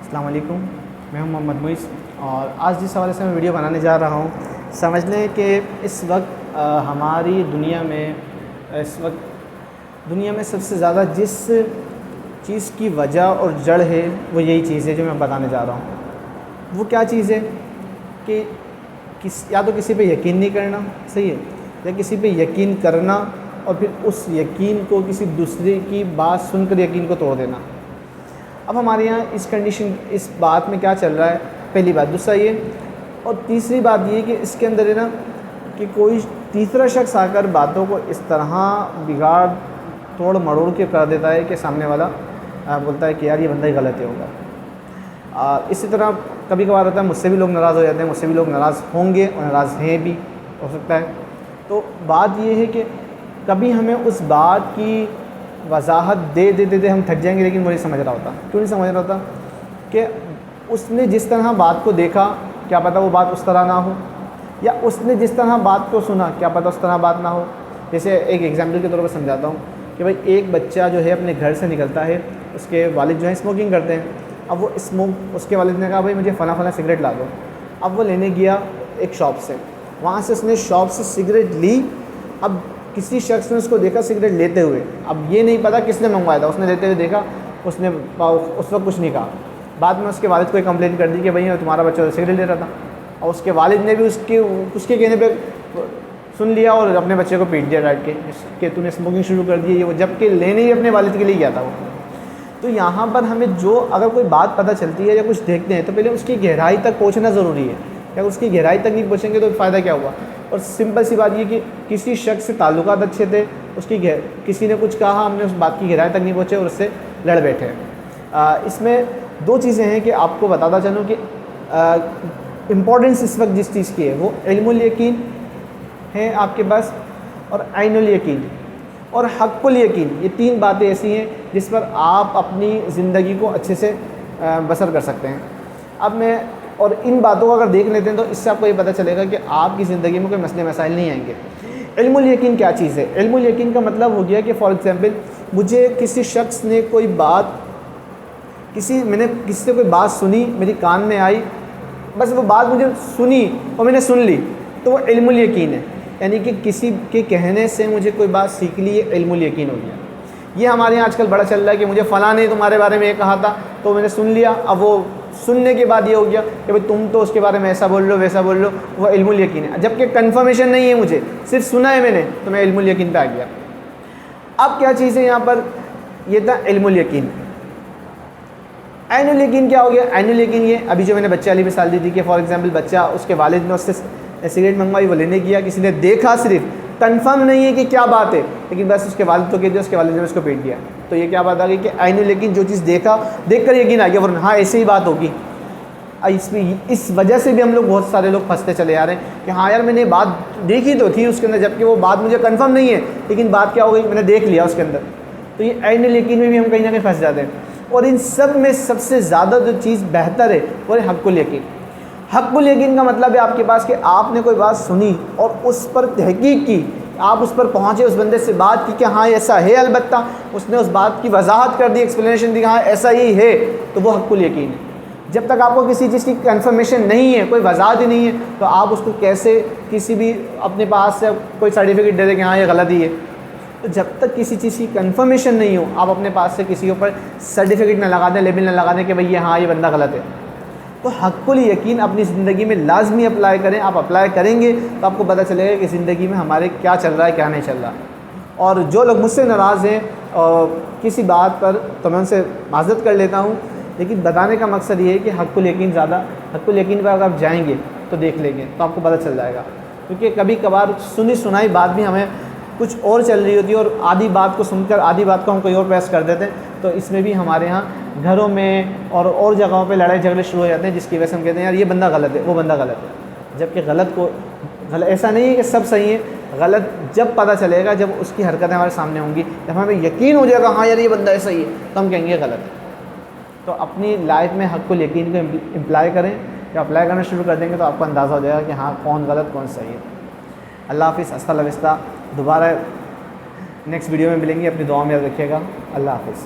السلام علیکم، میں ہوں محمد معیز، اور آج جس حوالے سے میں ویڈیو بنانے جا رہا ہوں، سمجھ لیں کہ اس وقت ہماری دنیا میں سب سے زیادہ جس چیز کی وجہ اور جڑ ہے وہ یہی چیز ہے جو میں بتانے جا رہا ہوں۔ وہ کیا چیز ہے کہ یا تو کسی پہ یقین نہیں کرنا، صحیح ہے، یا کسی پہ یقین کرنا اور پھر اس یقین کو کسی دوسرے کی بات سن کر یقین کو توڑ دینا۔ اب ہمارے یہاں اس بات میں کیا چل رہا ہے، پہلی بات۔ دوسرا یہ، اور تیسری بات یہ کہ اس کے اندر ہے نا کہ کوئی تیسرا شخص آ کر باتوں کو اس طرح بگاڑ توڑ مروڑ کے کر دیتا ہے کہ سامنے والا بولتا ہے کہ یار یہ بندہ ہی غلط ہوگا۔ اسی طرح کبھی کبھار ہوتا ہے، مجھ سے بھی لوگ ناراض ہو جاتے ہیں، مجھ سے بھی لوگ ناراض ہوں گے اور ناراض ہیں بھی، ہو سکتا ہے۔ تو بات یہ ہے کہ کبھی ہمیں اس بات کی وضاحت دے ہم تھک جائیں گے، لیکن وہ نہیں سمجھ رہا ہوتا۔ کیوں نہیں سمجھ رہا ہوتا؟ کہ اس نے جس طرح بات کو دیکھا، کیا پتہ وہ بات اس طرح نہ ہو، یا اس نے جس طرح بات کو سنا، کیا پتہ اس طرح بات نہ ہو۔ جیسے ایک ایگزامپل کے طور پر سمجھاتا ہوں کہ بھائی ایک بچہ جو ہے اپنے گھر سے نکلتا ہے، اس کے والد جو ہیں اسموکنگ کرتے ہیں۔ اب وہ اس کے والد نے کہا بھائی مجھے فلاں سگریٹ لا دو۔ اب وہ لینے گیا ایک شاپ سے، وہاں سے اس نے شاپ سے سگریٹ لی۔ اب کسی شخص نے اس کو دیکھا سگریٹ لیتے ہوئے، اب یہ نہیں پتا کس نے منگوایا تھا، اس نے لیتے ہوئے دیکھا، اس نے اس وقت کچھ نہیں کہا۔ بعد میں اس کے والد کو کمپلین کر دی کہ بھائی تمہارا بچہ سگریٹ لے رہا تھا، اور اس کے والد نے بھی اس کے کہنے پہ سن لیا اور اپنے بچے کو پیٹ دیا ڈانٹ کے کہ تو نے اسموکنگ شروع کر دی ہے، وہ جب کہ لینے ہی اپنے والد کے لیے گیا تھا وہ۔ تو یہاں پر ہمیں اگر کوئی بات پتہ چلتی ہے یا کچھ دیکھتے ہیں تو پہلے اس کی گہرائی تک پہنچنا ضروری ہے۔ اگر اس کی گہرائی تک نہیں پہنچیں گے تو فائدہ کیا ہوا؟ اور سمپل سی بات یہ کہ کسی شخص سے تعلقات اچھے تھے، کسی نے کچھ کہا، ہم نے اس بات کی گہرائی تک نہیں پہنچے اور اس سے لڑ بیٹھے۔ اس میں دو چیزیں ہیں کہ آپ کو بتاتا چلوں کہ امپورٹنس اس وقت جس چیز کی ہے وہ علم الیقین ہے آپ کے پاس، اور عین الیقین اور حق الیقین۔ یہ تین باتیں ایسی ہیں جس پر آپ اپنی زندگی کو اچھے سے بسر کر سکتے ہیں۔ اور ان باتوں کو اگر دیکھ لیتے ہیں تو اس سے آپ کو یہ پتہ چلے گا کہ آپ کی زندگی میں کوئی مسئلے مسائل نہیں آئیں گے۔ علم الیقین کیا چیز ہے؟ علم الیقین کا مطلب ہو گیا کہ فار ایگزامپل مجھے کسی شخص نے میں نے کسی سے کوئی بات سنی، میری کان میں آئی، بس وہ بات مجھے سنی اور میں نے سن لی، تو وہ علم الیقین ہے۔ یعنی کہ کسی کے کہنے سے مجھے کوئی بات سیکھ لی، یہ علم الیقین ہو گیا۔ یہ ہمارے یہاں آج کل بڑا چل رہا ہے کہ مجھے فلاں نے تمہارے بارے میں یہ کہا تھا تو میں نے سن لیا، اب وہ سننے کے بعد یہ ہو گیا کہ بھائی تم تو اس کے بارے میں ایسا بول لو ویسا بول لو، وہ علم الیقین ہے۔ جبکہ کنفرمیشن نہیں ہے، مجھے صرف سنا ہے میں نے، تو میں علم الیقین پہ آ گیا۔ اب کیا چیز ہے یہاں پر؟ یہ تھا علم الیقین۔ عین الیقین کیا ہو گیا؟ عین الیقین یہ ابھی جو میں نے بچے والی مثال دی تھی کہ فار ایگزامپل بچہ، اس کے والد نے اس سے سگریٹ منگوائی، وہ لینے گیا، کسی نے دیکھا، صرف کنفرم نہیں ہے کہ کیا بات ہے، لیکن بس اس کے والد کو کہہ دیا، اس کے والد نے اس کو پیٹ دیا۔ تو یہ کیا بات آ گئی کہ عین الیقین جو چیز دیکھ کر یقین آ گیا، ورنہ ہاں ایسے ہی بات ہوگی۔ اس وجہ سے بھی ہم لوگ بہت سارے لوگ پھنستے چلے جا رہے ہیں کہ ہاں یار میں نے بات دیکھی تو تھی اس کے اندر، جبکہ وہ بات مجھے کنفرم نہیں ہے، لیکن بات کیا ہو گئی، میں نے دیکھ لیا اس کے اندر۔ تو یہ عین الیقین میں بھی ہم کہیں نہ کہیں پھنس جاتے ہیں۔ اور ان سب میں سب سے زیادہ جو چیز بہتر ہے وہ ہے حق الیقین۔ حق الیقین کا مطلب ہے آپ کے پاس کہ آپ نے کوئی بات سنی اور اس پر تحقیق کی، آپ اس پر پہنچے، اس بندے سے بات کی کہ ہاں ایسا ہے، البتہ اس نے اس بات کی وضاحت کر دی، ایکسپلینیشن دی کہ ہاں ایسا ہی ہے، تو وہ حق الیقین ہے۔ جب تک آپ کو کسی چیز کی کنفرمیشن نہیں ہے، کوئی وضاحت ہی نہیں ہے، تو آپ اس کو کیسے کسی بھی اپنے پاس سے کوئی سرٹیفکیٹ دے دیں کہ ہاں یہ غلط ہی ہے؟ تو جب تک کسی چیز کی کنفرمیشن نہیں ہو، آپ اپنے پاس سے کسی کے اوپر سرٹیفکیٹ نہ لگا دیں، لیبل نہ لگا دیں کہ بھئی ہاں یہ بندہ غلط ہے۔ تو حق الیقین اپنی زندگی میں لازمی اپلائی کریں۔ آپ اپلائی کریں گے تو آپ کو پتہ چلے گا کہ زندگی میں ہمارے کیا چل رہا ہے، کیا نہیں چل رہا۔ اور جو لوگ مجھ سے ناراض ہیں کسی بات پر، تو میں ان سے معذرت کر لیتا ہوں، لیکن بتانے کا مقصد یہ ہے کہ حق الیقین پر اگر آپ جائیں گے تو دیکھ لیں گے تو آپ کو پتہ چل جائے گا۔ کیونکہ کبھی کبھار سنی سنائی بات بھی ہمیں کچھ اور چل رہی ہوتی ہے، اور آدھی بات کو سن کر آدھی بات کو ہم کوئی اور پیش کر دیتے ہیں، تو اس میں بھی ہمارے ہاں گھروں میں اور جگہوں پہ لڑائی جھگڑے شروع ہو جاتے ہیں، جس کی وجہ سے ہم کہتے ہیں یار یہ بندہ غلط ہے، وہ بندہ غلط ہے۔ جبکہ غلط ایسا نہیں ہے کہ سب صحیح ہے، غلط جب پتہ چلے گا، جب اس کی حرکتیں ہمارے سامنے ہوں گی، جب ہمیں یقین ہو جائے گا ہاں یار یہ بندہ ایسا ہی ہے، تو ہم کہیں گے غلط ہے۔ تو اپنی لائف میں حق الیقین کو امپلائی کریں۔ جب اپلائی کرنا شروع کر دیں گے تو آپ کو اندازہ ہو جائے گا کہ ہاں کون غلط کون صحیح ہے۔ اللہ حافظ، ہستہ لوستہ، دوبارہ نیکسٹ ویڈیو میں ملیں گے، اپنی دعاؤں میں یاد رکھیے گا۔ اللہ حافظ۔